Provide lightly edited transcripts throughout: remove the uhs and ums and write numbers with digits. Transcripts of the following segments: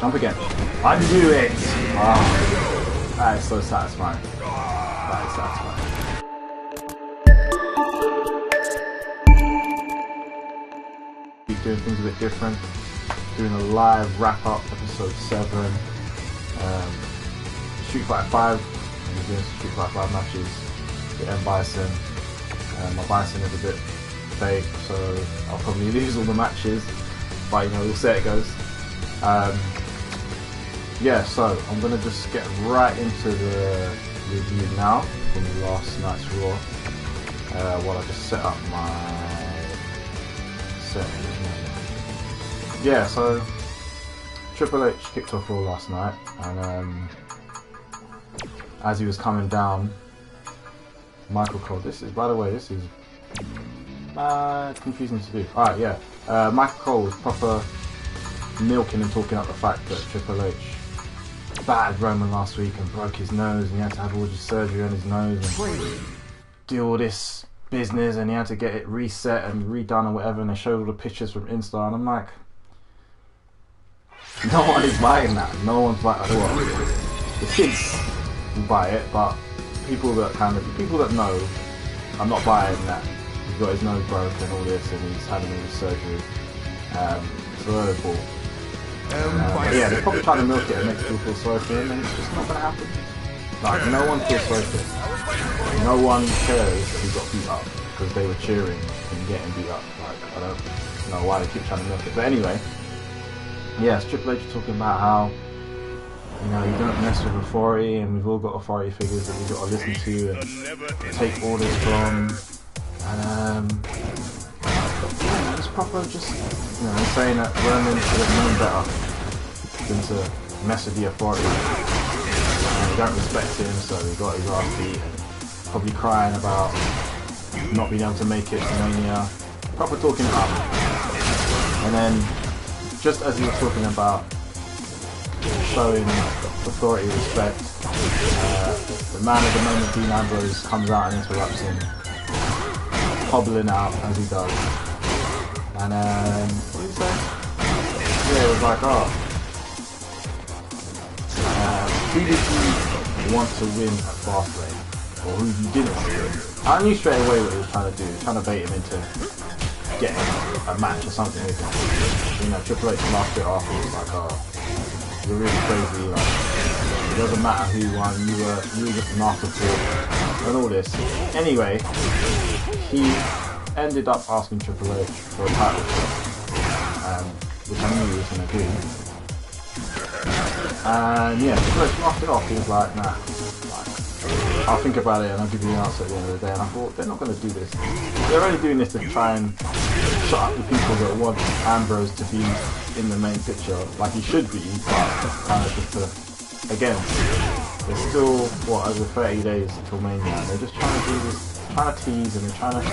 Jump again. Undo it! Oh, that is so satisfying. That is satisfying. Keep doing things a bit different. Doing a live wrap-up, episode 7. Street Fighter 5. I'm doing some Street Fighter 5 matches with M.Bison. My Bison is a bit fake, so I'll probably lose all the matches. But you know, we'll see how it goes. Yeah, so I'm gonna just get right into the review now from last night's Raw. While I just set up my settings. Yeah, so Triple H kicked off Raw last night, and as he was coming down, Michael Cole. This is, by the way, this is confusing to do. Alright, yeah. Michael Cole was proper milking and talking up the fact that Triple H battered Roman last week and broke his nose, and he had to have all this surgery on his nose and do all this business, and he had to get it reset and redone or whatever, and they showed all the pictures from Insta, and I'm like, no one is buying that. No one's buying it. Well, the kids will buy it, but people that know, I'm not buying that. He's got his nose broken and all this, and he's having all this surgery. So they're bought. Yeah, they're probably trying to milk it and make people feel sorry for him, and it's just not going to happen. Like, no one feels sorry for him. No one cares that he got beat up because they were cheering and getting beat up. Like, I don't know why they keep trying to milk it. But anyway, yes, Triple H is talking about how, you know, you don't mess with authority, and we've all got authority figures that we've got to listen to and take orders from. And it's proper, just, you know, saying that Roman should have known better than to mess with the authority. And he don't respect him, so he got his ass beat, and probably crying about not being able to make it to Mania. Proper talking it up. And then, just as he was talking about showing authority respect, the man of the moment, Dean Ambrose, comes out and interrupts him, hobbling out as he does. And what did he say? Yeah, it was like, oh, who did you want to win at Fastlane? Or who you didn't want to win? I knew straight away what he was trying to do. He was trying to bait him into getting a match or something with him. You know, Triple H laughed it off, and he was like, oh, you're really crazy, like, it doesn't matter who won, you were just an afterthought, and all this. Anyway, he ended up asking Triple H for a title shot, which I knew he was going to do. And yeah, Triple H laughed it off. He was like, nah, like, I'll think about it and I'll give you an answer at the end of the day. And I thought, they're not going to do this. They're only doing this to try and shut up the people that want Ambrose to be in the main picture, like he should be, but kind of just to, again, there's still, what, over 30 days until Mania, and they're just trying to do this, trying to tease, and they're trying to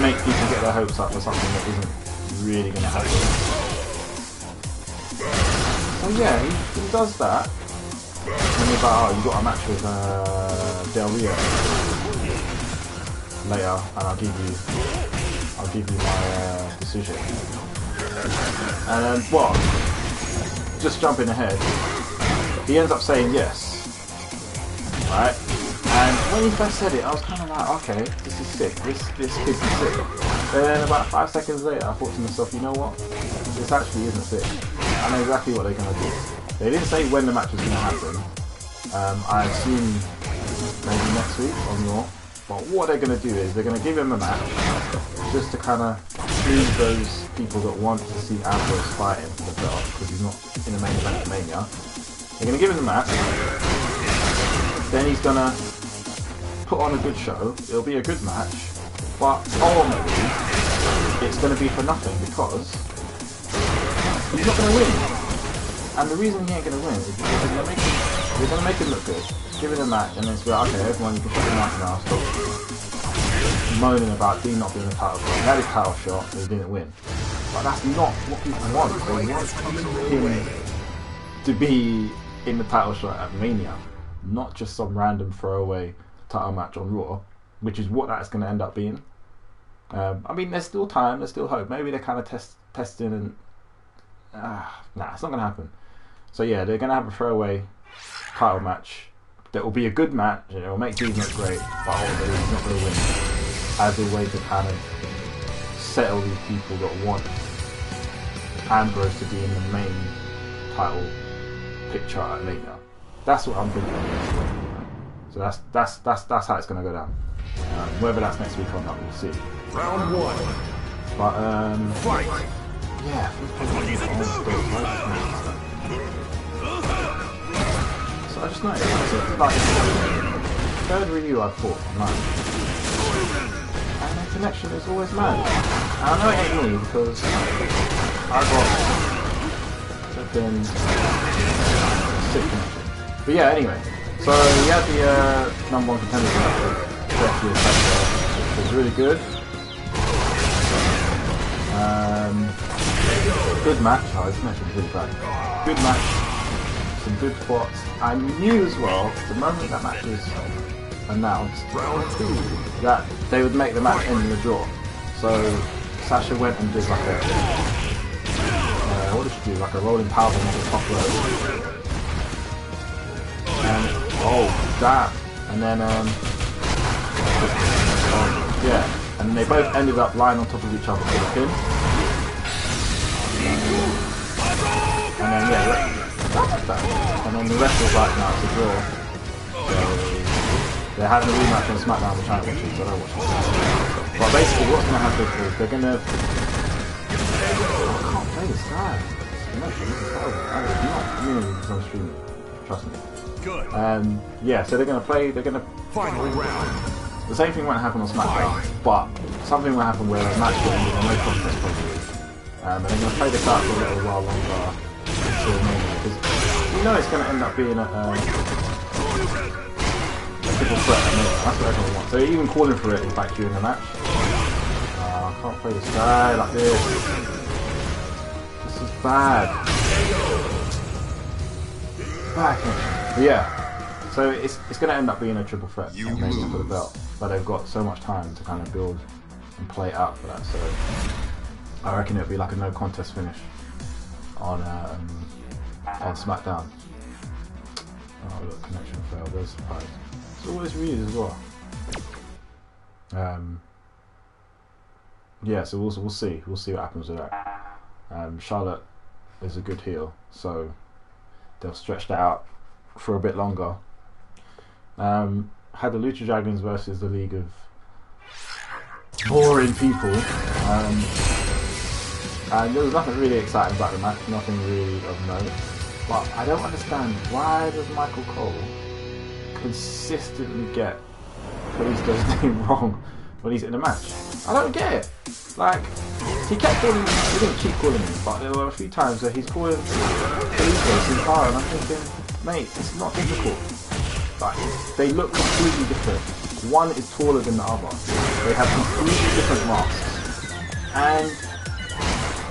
make people get their hopes up for something that isn't really going to happen. So yeah, he does that, and he's like, oh, you got a match with Del Rio later, and I'll give you my decision. And then, well, just jumping ahead, he ends up saying yes, right? And when he first said it, I was kind of like, okay, this is sick, this could be sick. But then about 5 seconds later, I thought to myself, you know what, this actually isn't sick. I know exactly what they're going to do. They didn't say when the match was going to happen. I assume maybe next week on Raw. But what they're going to do is they're going to give him a match just to kind of please those people that want to see Ambrose fighting for the belt, because he's not in the main event of Mania. They're going to give him the match, then he's going to put on a good show, it'll be a good match, but ultimately it's going to be for nothing because he's not going to win. And the reason he ain't going to win is because they're going to make him look good, give him a match, and then it's like, okay, everyone, you can shut your mouth now, stop moaning about Dean not being a title shot. He had his title shot, so he didn't win. But that's not what people want. They want him to be in the title shot at Mania, not just some random throwaway title match on Raw, which is what that's going to end up being. I mean, there's still time, there's still hope. Maybe they're kind of testing Nah, it's not going to happen. So yeah, they're going to have a throwaway title match that will be a good match. It will make Dean look great, but ultimately he's not going to win. As a way to kind of settle these people that want Ambrose to be in the main title picture at later. That's what I'm thinking. So that's how it's going to go down. Whether that's next week or not, we'll see. Round 1. But Fight. yeah, so I just noticed, it's like third review I've fought online, and the connection is always mad. And I know it ain't me because I got flipping sick connection. But yeah, anyway, so we had the number 1 contender match with Becky and Sasha, which was really good. Good match. Oh, this match was really bad. Good match. Some good spots. I knew as well, the moment that match was announced, that they would make the match end in a draw. So Sasha went and did like a what did she do? Like a rolling powerbomb on the top rope. And oh damn! And then yeah, and they both ended up lying on top of each other for the pin. And then yeah, and then the rest was like, no, it's a draw. So they're having a rematch on SmackDown, which I don't watch it, so I don't watch it. But basically what's going to happen is they're going to... I can't play this guy. I'm on stream, trust me. Good. Yeah, so they're going to play, Final round. the same thing won't happen on SmackDown, but something will happen where the match will end with no contest probably. And they're going to play this out for a little while longer until Mania, because you know it's going to end up being a triple threat. That's what everyone wants. So even calling for it in fact during the match. I can't play this guy like this. This is bad. Bad. But yeah. So it's going to end up being a triple threat for the belt, but they've got so much time to kind of build and play out for that. So I reckon it'll be like a no contest finish on SmackDown. Oh look, connection failed. There's a surprise. It's always reviews as well. Yeah, so we'll see. We'll see what happens with that. Charlotte is a good heel, so they'll stretch that out for a bit longer. Had the Lucha Dragons versus the League of Boring People, and there was nothing really exciting about the match, nothing really of note. But I don't understand, why does Michael Cole consistently get Kalisto's name wrong when he's in the match? I don't get it. Like, he kept calling, he didn't keep calling him, but there were a few times where he's calling Kalisto Sin Cara, and I'm thinking, mate, it's not difficult. Like, they look completely different. One is taller than the other. They have completely different masks. And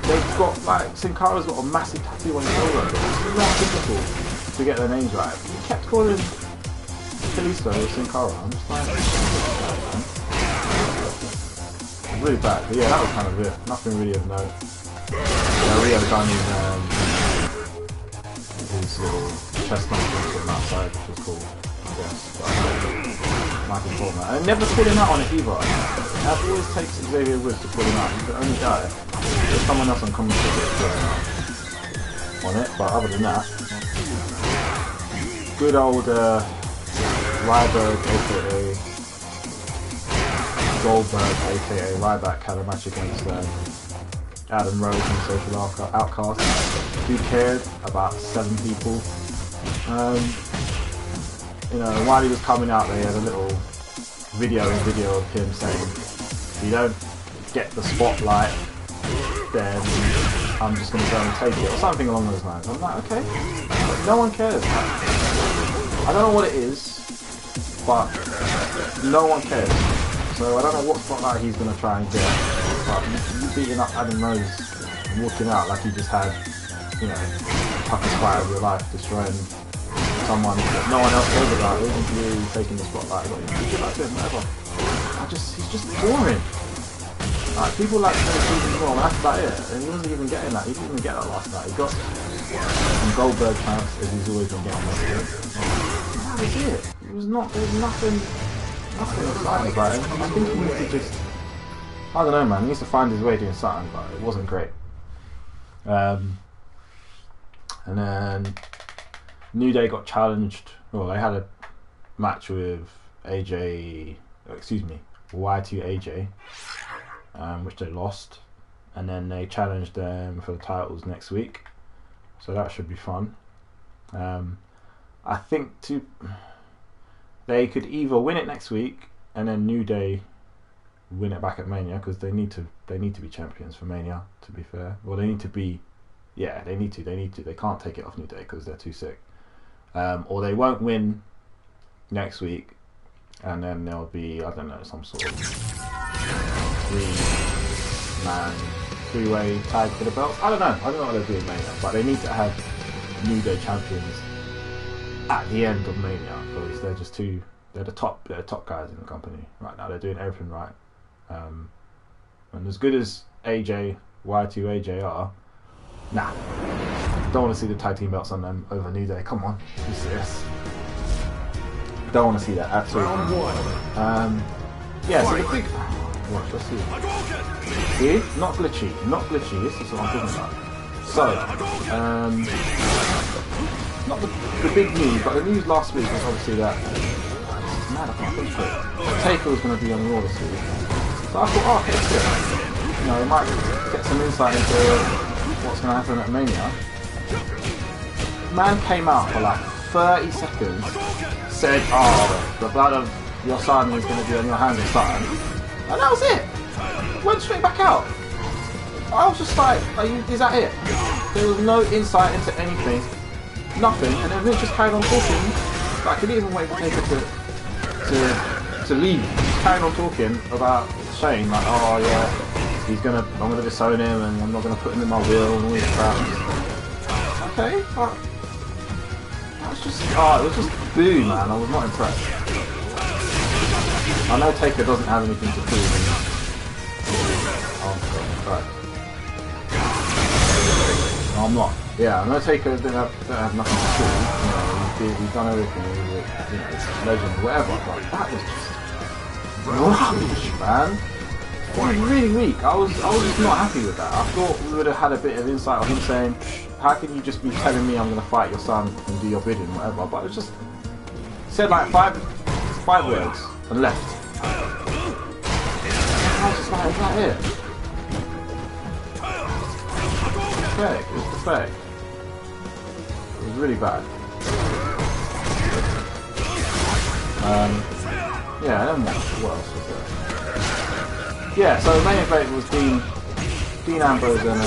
they've got, like, Sin Cara's got a massive tattoo on his shoulder. It's not difficult to get their names right. He kept calling Kalisto Sin Cara. I'm just like, it's really bad. But yeah, that was kind of it. Nothing really of note. Rio done his little chest punches from outside, which was cool. Yes, Michael Coleman. I never call him out on it either. That always takes Xavier Woods to call him out. He's the only guy. There's someone else on commentary that's calling him out on it, but other than that, good old Ryback, aka Goldberg, aka Ryback, had a match against Adam Rose and Social Outcast. Who cared about 7 people? You know, while he was coming out, they had a little video of him saying, if you don't get the spotlight, then I'm just going to go and take it, or something along those lines. I'm like, okay, no one cares. I don't know what it is, but no one cares. So I don't know what spotlight he's going to try and get, but you beating up Adam Rose and walking out like you just had, you know, the toughest fight of your life, destroying someone that no one else cares about, isn't you taking the spotlight, but you give that to him, whatever. He's just boring. Like, people like Steve more, and that's about it. And he wasn't even getting that. He didn't even get that last night. He got some Goldberg chance, as he's always been getting. That was it. It was not. There was nothing exciting about him. I think he needs to just. I don't know, man. He needs to find his way doing something, but it wasn't great. And then New Day got challenged. Well, they had a match with Y2 AJ, which they lost, and then they challenged them for the titles next week, so that should be fun. I think they could either win it next week and then New Day win it back at Mania, because they need to be champions for Mania, to be fair. Well, they need to. They can't take it off New Day because they're too sick. Or they won't win next week, and then there'll be, I don't know, some sort of three-way tag for the belts. I don't know what they'll do in Mania, but they need to have New Day champions at the end of Mania, because they're just they're the top guys in the company right now. They're doing everything right. And as good as Y2 AJ are, nah, don't want to see the tag team belts on them over New Day. Come on, be serious. Don't want to see that at all. Yeah, so the big... Watch, let's see. See? Not glitchy. This is what I'm talking about. So, not the big news, but the news last week was obviously that... Man, I can't think of it. Taker was going to be on Raw this week. So I thought, okay, good. You know, we might get some insight into what's going to happen at Mania. Man came out for like 30 seconds, said, oh, the blood of your son is going to be on your hands or something, and that was it. Went straight back out. I was just like, is that it? There was no insight into anything, nothing, and then Vince just carried on talking. Like, I couldn't even wait for Taker to leave. Just carried on talking about Shane, like, oh yeah, I'm gonna disown him, and I'm not gonna put him in my will, and all this crap. Okay, but it was just boo, man. I was not impressed. I know Taker doesn't have anything to prove. Right. No, I'm not. Yeah, I know Taker don't have nothing to prove. You know, he's done everything. He's a legend, whatever. But that was just rubbish, man. It was really weak. I was just not happy with that. I thought we would have had a bit of insight of him saying, how can you just be telling me I'm going to fight your son and do your bidding, whatever. But it was just said like five words and left. I was just like, is that it? Pathetic. It was pathetic. It was really bad. Yeah, and then what else was there? Yeah, so the main event was Dean Ambrose and I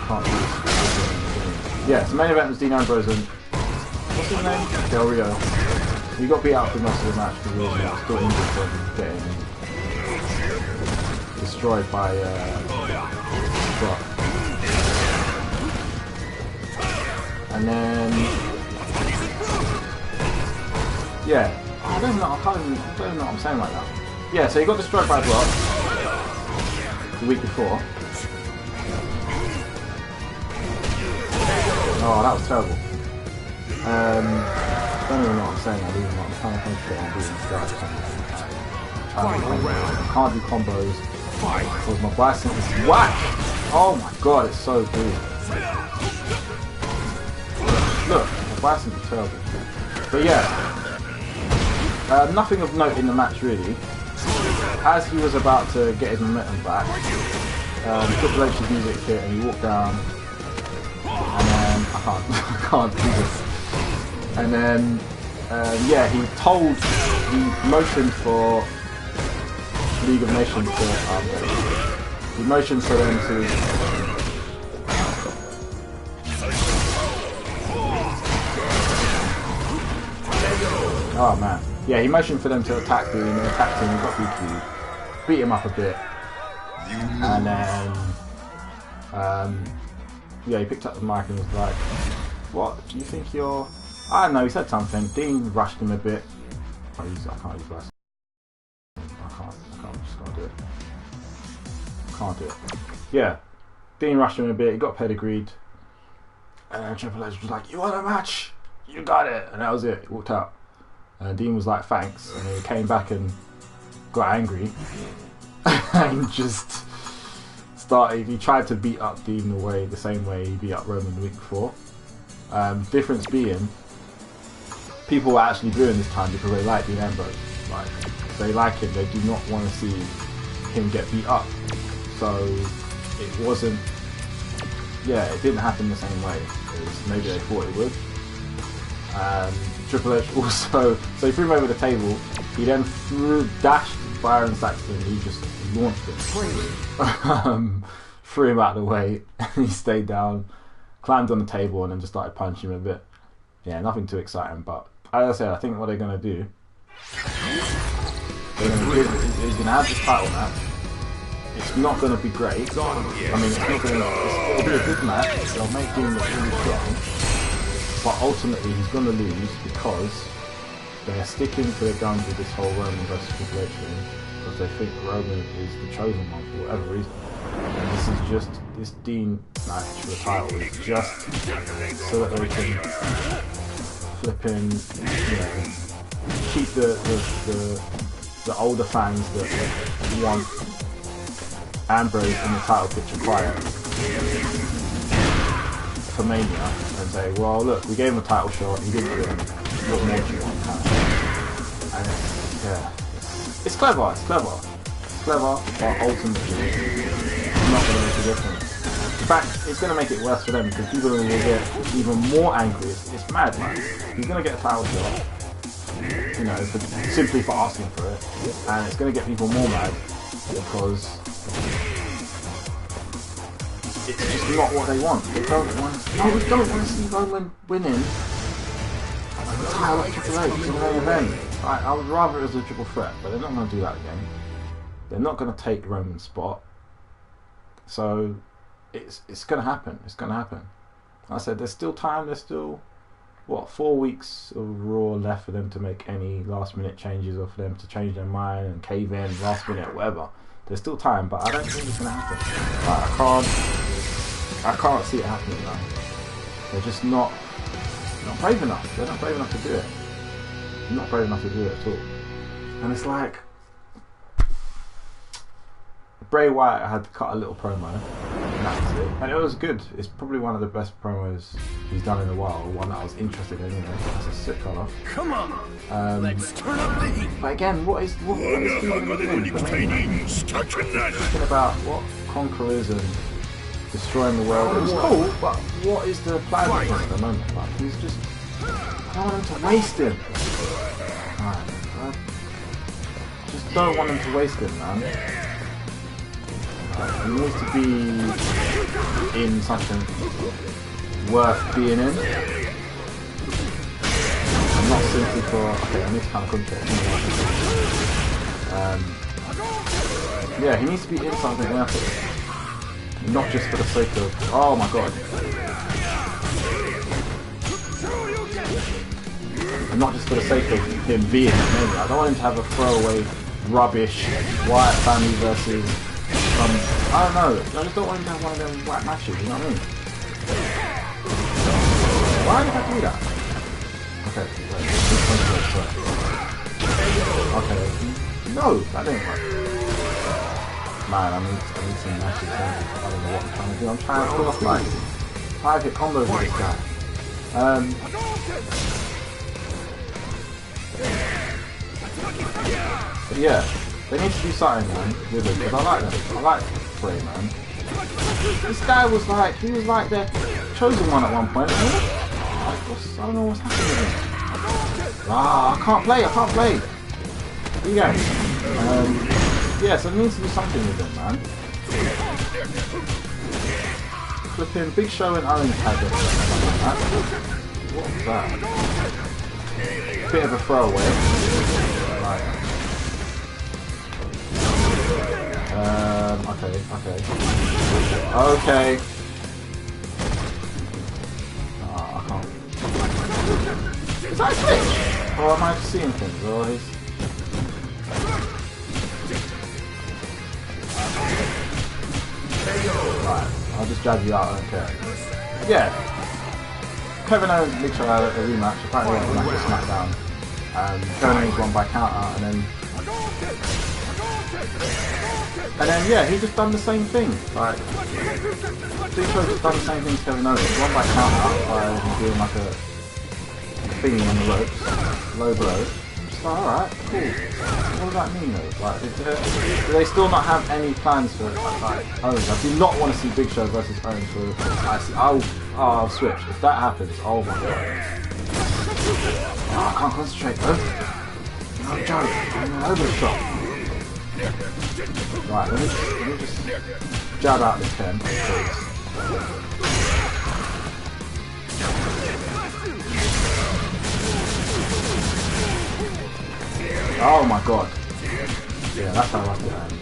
can't remember. Yeah, so the main event was Dean Ambrose and what's his name? Del Rio. He got beat out for most of the match because he was still injured from getting destroyed by Brock. And then yeah, I don't know what I'm saying right now. Yeah, so he got destroyed by Brock the week before. Oh, that was terrible. I don't even know what I'm saying. I trying to concentrate on doing strikes. I can't do combos because my Bison is whack. Oh my god, it's so good. Look, my Bison is terrible. But yeah. Nothing of note in the match really. As he was about to get his momentum back, Triple H's music hit and he walked down, and then I can't do this. And then yeah, he motioned for League of Nations to he motioned for them to oh man. Yeah, he motioned for them to attack Dean, and attacked him, he got DQ'd, beat him up a bit, and then, yeah, he picked up the mic and was like, what, do you think you're, I don't know, he said something, Dean rushed him a bit, can't use Bison. I just can't do it. Can't do it. Yeah. Dean rushed him a bit, he got pedigreed. And then Triple H was like, you want a match? You got it. And that was it. He walked out. And Dean was like, thanks. And then he came back and got angry. And just started, he tried to beat up Dean the same way he beat up Roman the week before. Difference being, people were actually doing this time because they like Dean Ambrose. Like, they like him, they do not want to see him get beat up. So it wasn't, it didn't happen the same way as maybe they thought it would. Triple H also, so he threw him over the table, he then dashed Byron Saxton, he just launched him. Threw him out of the way, and he stayed down, climbed on the table, and then just started punching him a bit. Yeah, nothing too exciting, but as I said, I think what they're going to do, he's going to have this title match. It's not going to be great. I mean, it'll be a good match. They'll make Dean look really strong, but ultimately he's going to lose because they're sticking to their guns with this whole Roman versus Triple H thing, because they think Roman is the chosen one for whatever reason. And this is just, this Dean match for the title is just so that they can flipping, keep the older fans that want Ambrose in the title picture quiet for Mania and say, well, look, we gave him a title shot, he didn't win, what more do you want? And it's clever, but ultimately it's not going to make a difference. In fact, it's going to make it worse for them because people will get even more angry. It's mad, man. He's going to get a title shot, simply for asking for it, and it's going to get people more mad because it's just not what they want. They don't want to see Roman winning a title at Triple H in the main event. I would rather it was a triple threat, but they're not going to do that again. They're not going to take Roman's spot. So it's going to happen. It's going to happen. Like I said, there's still time. There's still 4 weeks of Raw left for them to make any last minute changes, or for them to change their mind and cave in last minute, whatever. There's still time, but I don't think it's going to happen. Like, I can't see it happening now. They're just not brave enough. They're not brave enough to do it. They're not brave enough to do it at all. And it's like, Bray Wyatt had to cut a little promo, and that's it. And it was good. It's probably one of the best promos he's done in a while. One that I was interested in, anyway. That's a sick colour. Come on, let's turn up the heat. But again, what is he doing? Talking about what Conquerors and destroying the world. It was cool, but what is the plan for him at the moment? Like, he's just, I don't want him to waste him. I just don't want him to waste him, man. He needs to be in something worth being in. And not simply for, okay, I need to kind of control. He needs to be in something worth it. Not just for the sake of, oh my god. And not just for the sake of him being in it. I don't want him to have a throwaway, rubbish, Wyatt family versus I don't know, I just don't want him to have one of them whack matches, you know what I mean? Why did I do that? Okay, okay, no, that didn't work. Man, I need some matches. I don't know what I'm trying to do. I'm trying to pull off like 5-hit combos with this guy. But yeah. They need to do something, man, with it, because I like them. I like Bray, man. This guy was like, he was like the chosen one at one point. I don't know what's happening with him. I can't play. Here you go. Yeah, so it needs to do something with him, man. Flipping Big Show and Owens had it. What was that? Bit of a throwaway. Okay. I can't. Is that a switch? Oh, Or am I just seeing things? Or is... Right, I'll just jab you out, I don't care. Yeah. Kevin Owens and Big Show had a rematch, apparently a match at SmackDown. Kevin Owens won by counter, and then yeah, he just done the same thing. Like, Big Show just done the same thing to Kevin Owens. Won by counter by doing like a thingy on the ropes, low blow. Just like, alright, cool. What does that mean though? Like, do they still not have any plans for like Owens? I do not want to see Big Show versus Owens for I'll switch. If that happens, oh my god. Oh, I can't concentrate though. I'm trying over the shot. Right, let me just jab out this 10. Oh my god. Yeah, that's how I like it end.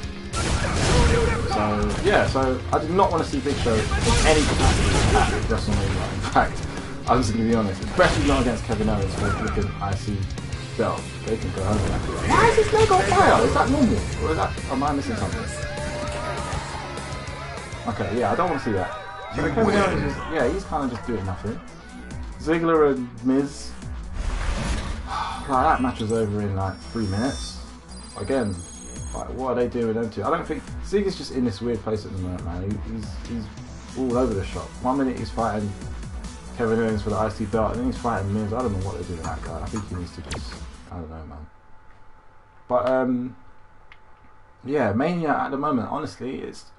So, yeah, so I did not want to see Big Show in any capacity at WrestleMania. In fact, I'm just going to be honest, especially not against Kevin Owens for a flipping IC belt. They can go over that. Why is his leg on fire? Is that normal? Or is that, am I missing something? Okay, yeah, I don't want to see that. So Kevin Owens is, yeah, he's kind of just doing nothing. Ziggler and Miz. Like, that match was over in like 3 minutes. Again, like, what are they doing them two? I don't think Zig is just in this weird place at the moment, man. He's all over the shop. 1 minute he's fighting Kevin Owens for the IC belt, and then he's fighting Miz. I don't know what they're doing with that guy. I think he needs to just, I don't know, man. But yeah, Mania at the moment, honestly, it's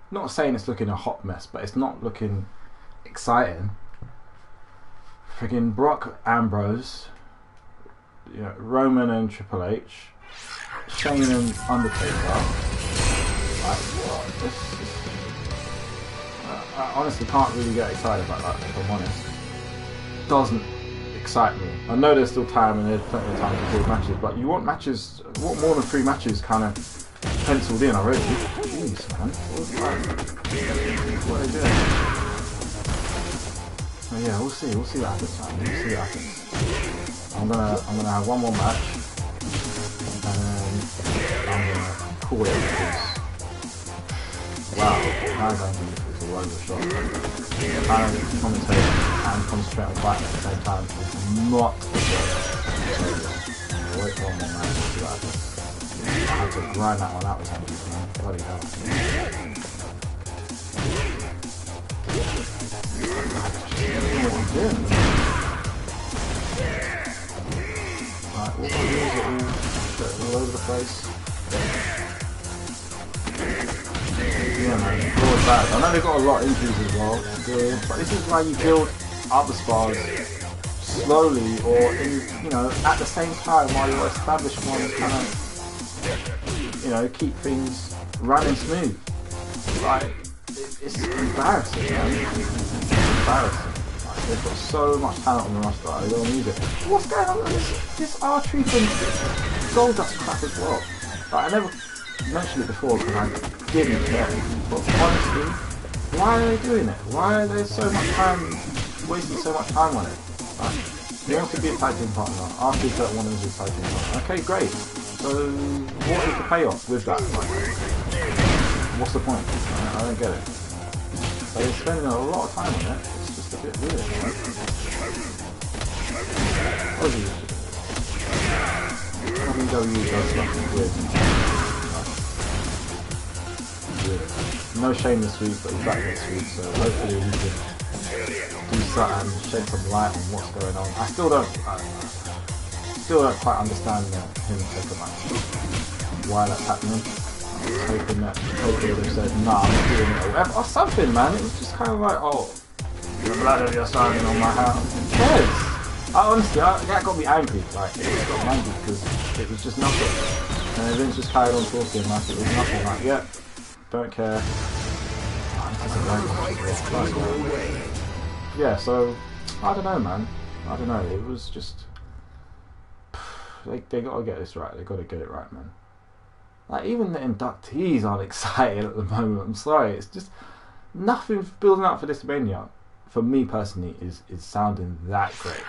not saying it's looking a hot mess, but it's not looking exciting. Friggin' Brock Ambrose, you know, Roman and Triple H, Shane and Undertaker. Like, I honestly can't really get excited about that, if I'm honest. Doesn't excite me. I know there's still time and there's plenty of time to build matches, but you want matches, more than 3 matches kind of penciled in already. Jeez, man. What are they doing? So yeah, we'll see what happens, man. We'll see what happens. I'm gonna have one more match, and then I'm gonna call it because wow, now I'm going to all over the shop. Trying to commentate and concentrate on fighting at the same time is not good. So wait for one more match and see what happens. I have to grind that one out with him, man. Bloody hell. Right, what is it all over the place? Yeah, man, Lord bad. I know they've got a lot of injuries as well, good, but this is why you build up the spars slowly, or in, you know, at the same time while your established ones kind of, you know, keep things running smooth. Like, it's embarrassing, man. It's embarrassing. They've got so much talent on the roster, they don't use it. What's going on with this R-Truth and Goldust crap as well? Like, I never mentioned it before because I didn't care. But honestly, why are they doing it? Why are they wasting so much time on it? Like, he wants to be a tag team partner. R-Truth don't want him to be a tag team partner. Okay, great. So, what is the payoff with that? Like, what's the point? I don't get it. They're spending a lot of time on it. A bit weird, right? WWE does stuff weird. No Shane this week, but he's back next week, so hopefully he can do something, shed some light on what's going on. I still don't quite understand him taking match. Why that's happening. I was hoping that they said, nah, I'm not doing it, or whatever, or something, man. It was just kind of like, oh, the blood of your son on my house. Who cares? Honestly, that got me angry. Like, it just got me angry because it was just nothing. And Vince just carried on talking like it was nothing. Like, yeah, don't care. Yeah, so I don't know, man. I don't know. It was just they got to get this right. They got to get it right, man. Like, even the inductees aren't excited at the moment. I'm sorry. It's just nothing building up for this Mania. For me personally, is sounding that great.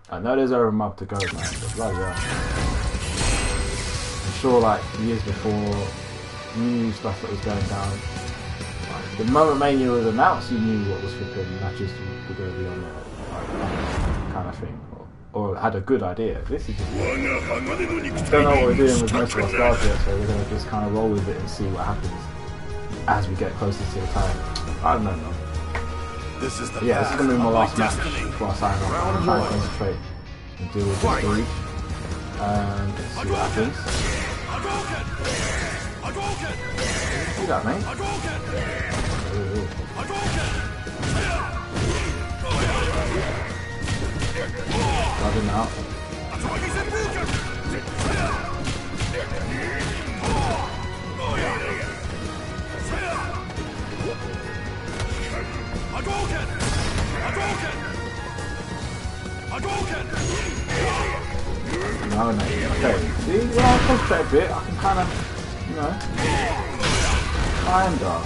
I know there's over a month to go, man, but bloody hell. I'm sure, like, years before, you knew stuff that was going down. Like, the moment Mania was announced, you knew what was flipping matches were going to be on there, like, kind of thing. Or had a good idea. This is just... don't know what we're doing with most of our stars yet, so we're going to just kind of roll with it and see what happens as we get closer to the time. I don't know. This is going to be my last match before I sign off. I'm trying to concentrate and deal with the league and see what happens. Do that, mate. Drag him out. No, mate. Okay. See, yeah, I'll concentrate a bit. I can kind of, you know, kind of.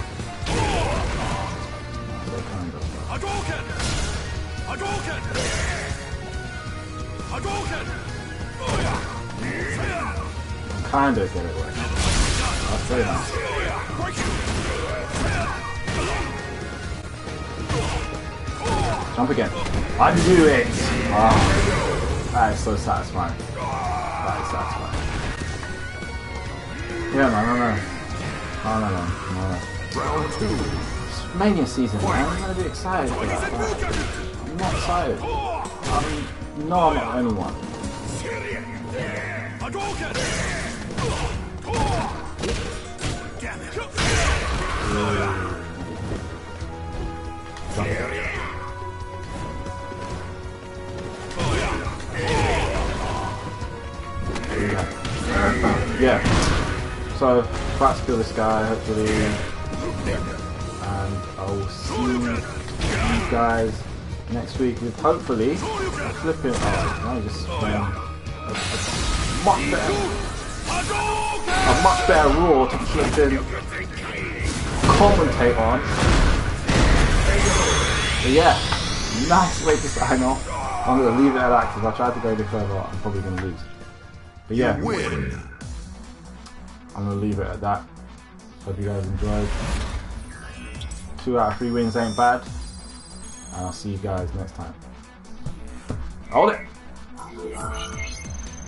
Kind of get it working. That's very nice. Jump again. I knew it! Oh, that is so satisfying. That is satisfying. Yeah, man, no. Round 2. It's Mania season, man. I'm gonna be excited for that. I'm not excited. I'm not the only one. Yeah. So, about to kill this guy, hopefully. And I will see you guys next week with hopefully flipping. Oh, now just a much better Raw to flipping commentate on. But yeah, nice way to sign off. I'm gonna leave it at that because if I try to go any further, I'm probably gonna lose. But yeah, I'm gonna leave it at that. Hope you guys enjoyed. 2 out of 3 wins ain't bad. And I'll see you guys next time. Hold it!